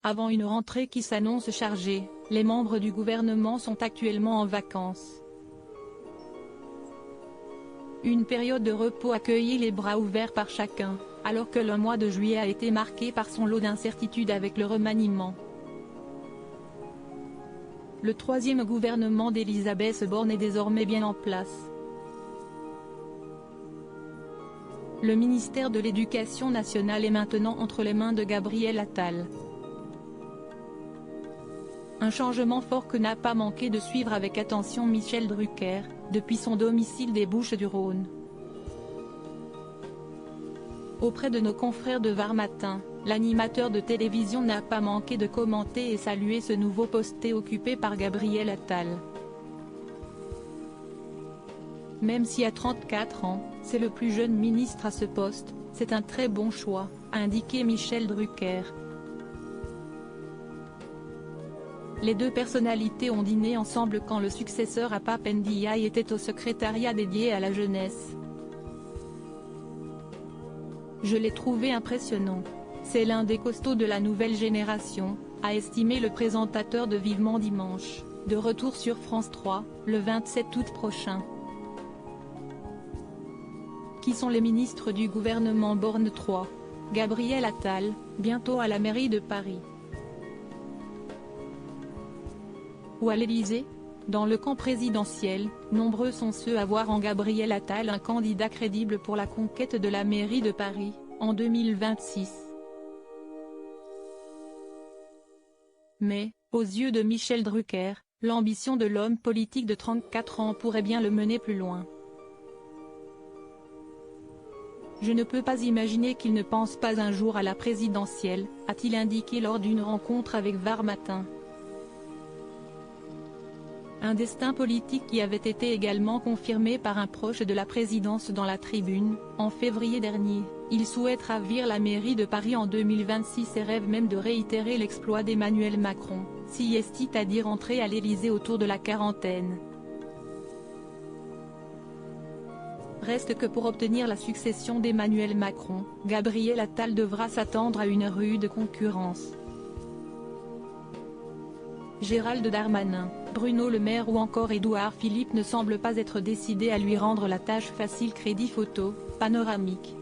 Avant une rentrée qui s'annonce chargée, les membres du gouvernement sont actuellement en vacances. Une période de repos accueillie les bras ouverts par chacun, alors que le mois de juillet a été marqué par son lot d'incertitudes avec le remaniement. Le troisième gouvernement d'Elisabeth Borne est désormais bien en place. Le ministère de l'Éducation nationale est maintenant entre les mains de Gabriel Attal. Un changement fort que n'a pas manqué de suivre avec attention Michel Drucker, depuis son domicile des Bouches-du-Rhône. Auprès de nos confrères de Var Matin, l'animateur de télévision n'a pas manqué de commenter et saluer ce nouveau poste occupé par Gabriel Attal. Même si à 34 ans, c'est le plus jeune ministre à ce poste, c'est un très bon choix, a indiqué Michel Drucker. Les deux personnalités ont dîné ensemble quand le successeur à Pape Ndiaye était au secrétariat dédié à la jeunesse. Je l'ai trouvé impressionnant. C'est l'un des costauds de la nouvelle génération, a estimé le présentateur de Vivement Dimanche, de retour sur France 3, le 27 août prochain. Qui sont les ministres du gouvernement Borne 3 ? Gabriel Attal, bientôt à la mairie de Paris. Ou à l'Élysée ? Dans le camp présidentiel, nombreux sont ceux à voir en Gabriel Attal un candidat crédible pour la conquête de la mairie de Paris, en 2026. Mais, aux yeux de Michel Drucker, l'ambition de l'homme politique de 34 ans pourrait bien le mener plus loin. Je ne peux pas imaginer qu'il ne pense pas un jour à la présidentielle, a-t-il indiqué lors d'une rencontre avec Var Matin. Un destin politique qui avait été également confirmé par un proche de la présidence dans la Tribune, en février dernier. Il souhaite ravir la mairie de Paris en 2026 et rêve même de réitérer l'exploit d'Emmanuel Macron, si est-il entrer à l'Élysée autour de la quarantaine. Reste que pour obtenir la succession d'Emmanuel Macron, Gabriel Attal devra s'attendre à une rude concurrence. Gérald Darmanin, Bruno Le Maire ou encore Édouard Philippe ne semblent pas être décidés à lui rendre la tâche facile. Crédit photo, panoramique.